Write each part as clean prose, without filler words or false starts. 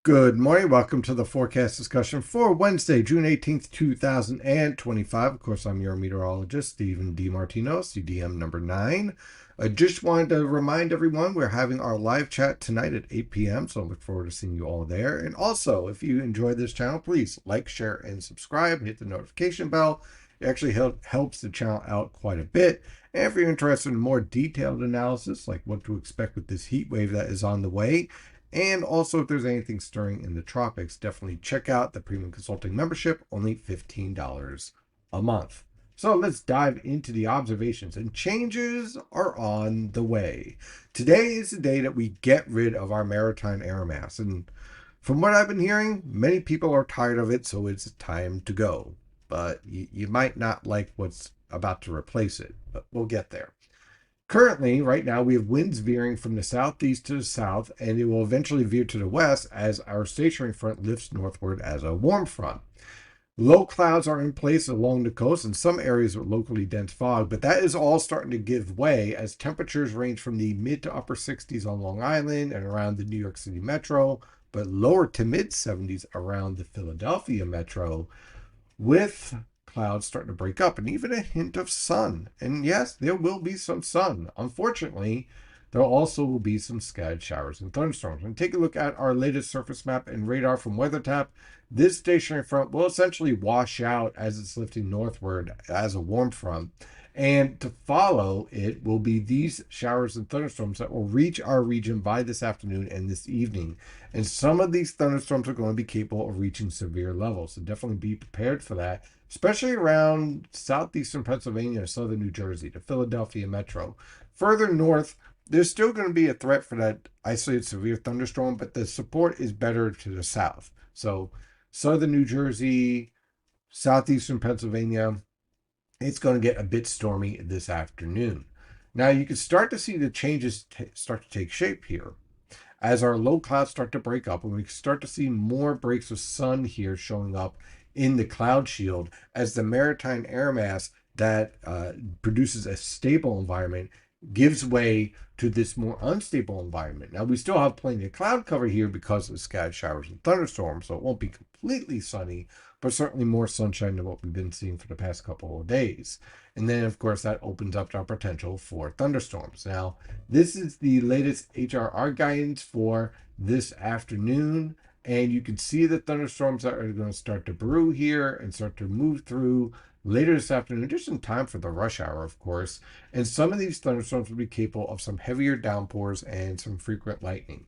Good morning. Welcome to the forecast discussion for Wednesday, June 18th, 2025. Of course, I'm your meteorologist, Stephen DiMartino, CDM number 9. I just wanted to remind everyone we're having our live chat tonight at 8 p.m., so I look forward to seeing you all there. And also, if you enjoy this channel, please like, share, and subscribe. Hit the notification bell. It actually helps the channel out quite a bit. And if you're interested in more detailed analysis, like what to expect with this heat wave that is on the way, and also, if there's anything stirring in the tropics, definitely check out the Premium Consulting membership, only $15 a month. So let's dive into the observations, and changes are on the way. Today is the day that we get rid of our maritime air mass, and from what I've been hearing, many people are tired of it, so it's time to go. But you might not like what's about to replace it, but we'll get there. Currently, right now, we have winds veering from the southeast to the south, and it will eventually veer to the west as our stationary front lifts northward as a warm front. Low clouds are in place along the coast and some areas with locally dense fog, but that is all starting to give way as temperatures range from the mid to upper 60s on Long Island and around the New York City metro, but lower to mid 70s around the Philadelphia metro, with clouds starting to break up and even a hint of sun. And yes, there will be some sun. Unfortunately, there also will be some scattered showers and thunderstorms. And take a look at our latest surface map and radar from WeatherTap. This stationary front will essentially wash out as it's lifting northward as a warm front. And to follow it will be these showers and thunderstorms that will reach our region by this afternoon and this evening. And some of these thunderstorms are going to be capable of reaching severe levels. So definitely be prepared for that, especially around southeastern Pennsylvania, southern New Jersey, the Philadelphia metro. Further north, there's still going to be a threat for that isolated severe thunderstorm, but the support is better to the south. So southern New Jersey, southeastern Pennsylvania, it's going to get a bit stormy this afternoon. Now you can start to see the changes start to take shape here as our low clouds start to break up, and we start to see more breaks of sun here showing up in the cloud shield as the maritime air mass that produces a stable environment gives way to this more unstable environment. Now, we still have plenty of cloud cover here because of scattered showers and thunderstorms, so it won't be completely sunny, but certainly more sunshine than what we've been seeing for the past couple of days. And then, of course, that opens up our potential for thunderstorms. Now, this is the latest HRR guidance for this afternoon, and you can see the thunderstorms that are going to start to brew here and start to move through later this afternoon, just in time for the rush hour, of course. And some of these thunderstorms will be capable of some heavier downpours and some frequent lightning.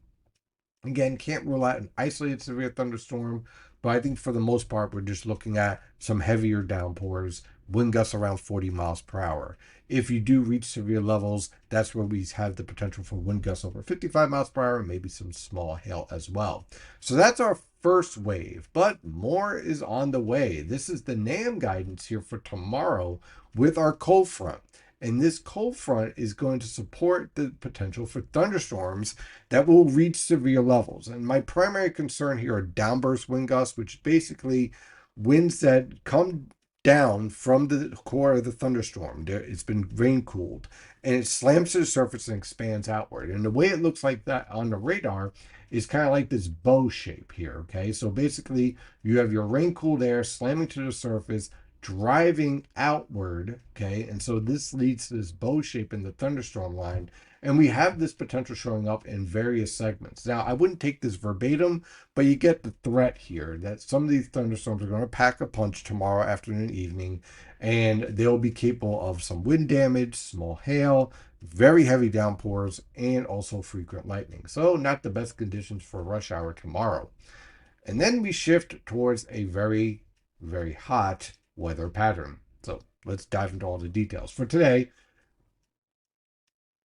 Again, can't rule out an isolated severe thunderstorm, but I think for the most part, we're just looking at some heavier downpours, wind gusts around 40 miles per hour. If you do reach severe levels, that's where we have the potential for wind gusts over 55 miles per hour and maybe some small hail as well. So that's our first wave, but more is on the way. This is the NAM guidance here for tomorrow with our cold front. And this cold front is going to support the potential for thunderstorms that will reach severe levels. And my primary concern here are downburst wind gusts, which basically winds that come down from the core of the thunderstorm. It's been rain cooled and it slams to the surface and expands outward. And the way it looks like that on the radar is kind of like this bow shape here. Okay, so basically you have your rain cooled air slamming to the surface, driving outward. Okay, and so this leads to this bow shape in the thunderstorm line, and we have this potential showing up in various segments. Now, I wouldn't take this verbatim, but you get the threat here that some of these thunderstorms are going to pack a punch tomorrow afternoon and evening, and they'll be capable of some wind damage, small hail, very heavy downpours, and also frequent lightning. So not the best conditions for rush hour tomorrow. And then we shift towards a very, very hot weather pattern. So let's dive into all the details. For today,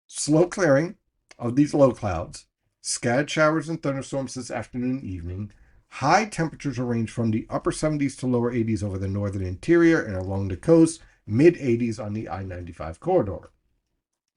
slow clearing of these low clouds, scattered showers and thunderstorms this afternoon and evening. High temperatures will range from the upper 70s to lower 80s over the northern interior and along the coast, mid 80s on the I-95 corridor.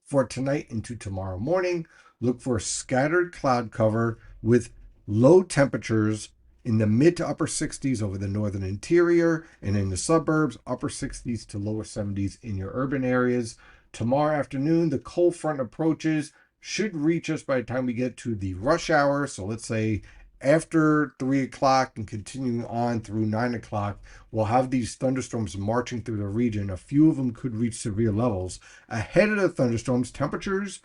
For tonight into tomorrow morning, look for scattered cloud cover with low temperatures in the mid to upper 60s over the northern interior, and in the suburbs, upper 60s to lower 70s in your urban areas. Tomorrow afternoon, the cold front approaches, should reach us by the time we get to the rush hour. So let's say after 3 o'clock and continuing on through 9 o'clock, we'll have these thunderstorms marching through the region. A few of them could reach severe levels. Ahead of the thunderstorms, temperatures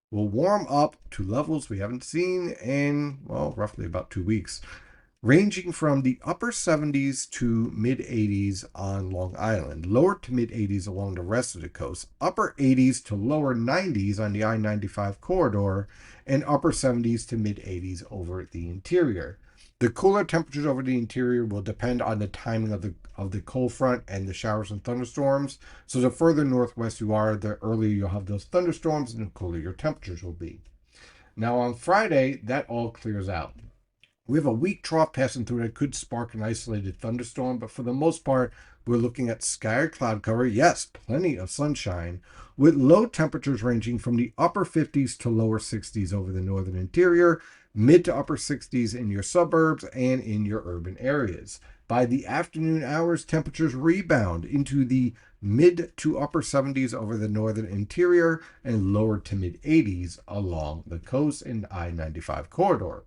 will warm up to levels we haven't seen in, well, roughly about 2 weeks, ranging from the upper 70s to mid 80s on Long Island, lower to mid 80s along the rest of the coast, upper 80s to lower 90s on the I-95 corridor, and upper 70s to mid 80s over the interior. The cooler temperatures over the interior will depend on the timing of the cold front and the showers and thunderstorms. So the further northwest you are, the earlier you'll have those thunderstorms and the cooler your temperatures will be. Now on Friday, that all clears out. We have a weak trough passing through that could spark an isolated thunderstorm, but for the most part, we're looking at scattered cloud cover. Yes, plenty of sunshine, with low temperatures ranging from the upper 50s to lower 60s over the northern interior, mid to upper 60s in your suburbs and in your urban areas. By the afternoon hours, temperatures rebound into the mid to upper 70s over the northern interior and lower to mid 80s along the coast and I-95 corridor.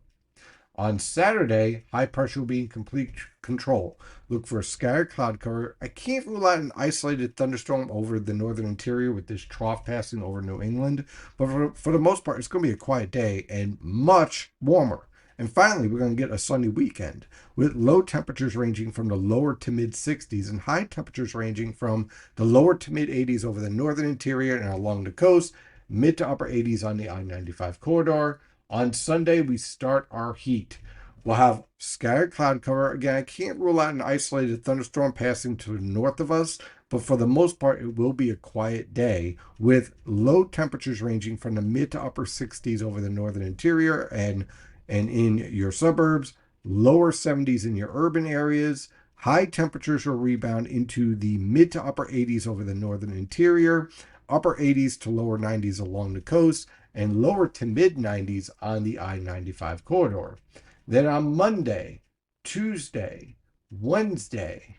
On Saturday, high pressure will be in complete control. Look for a scattered cloud cover. I can't rule out an isolated thunderstorm over the northern interior with this trough passing over New England, but for the most part, it's going to be a quiet day and much warmer. And finally, we're going to get a sunny weekend with low temperatures ranging from the lower to mid 60s and high temperatures ranging from the lower to mid 80s over the northern interior and along the coast, mid to upper 80s on the I-95 corridor. On Sunday, we start our heat. We'll have scattered cloud cover. Again, I can't rule out an isolated thunderstorm passing to the north of us, but for the most part, it will be a quiet day with low temperatures ranging from the mid to upper 60s over the northern interior and in your suburbs, lower 70s in your urban areas. High temperatures will rebound into the mid to upper 80s over the northern interior, upper 80s to lower 90s along the coast, and lower to mid 90s on the I-95 corridor. Then on Monday, Tuesday, Wednesday,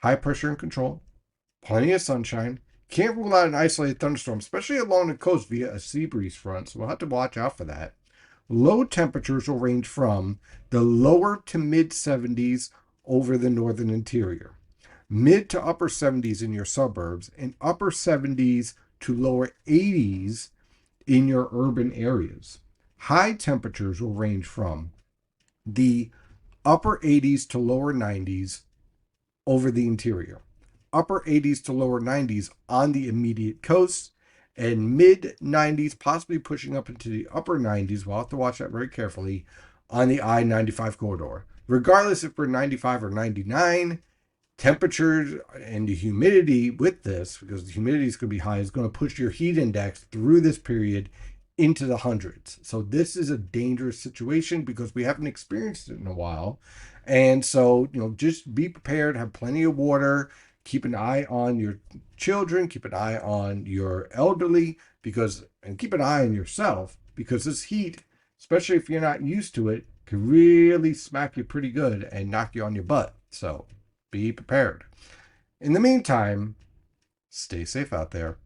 high pressure and control, plenty of sunshine. Can't rule out an isolated thunderstorm, especially along the coast via a sea breeze front, so we'll have to watch out for that. Low temperatures will range from the lower to mid 70s over the northern interior, mid to upper 70s in your suburbs, and upper 70s to lower 80s in your urban areas. High temperatures will range from the upper 80s to lower 90s over the interior, upper 80s to lower 90s on the immediate coast, and mid 90s, possibly pushing up into the upper 90s. We'll have to watch that very carefully on the I-95 corridor. Regardless if we're 95 or 99, temperatures and the humidity with this, because the humidity is going to be high, is going to push your heat index through this period into the hundreds. So this is a dangerous situation because we haven't experienced it in a while. And so, just be prepared, have plenty of water, keep an eye on your children, keep an eye on your elderly, and keep an eye on yourself, because this heat, especially if you're not used to it, can really smack you pretty good and knock you on your butt. So be prepared. In the meantime, stay safe out there.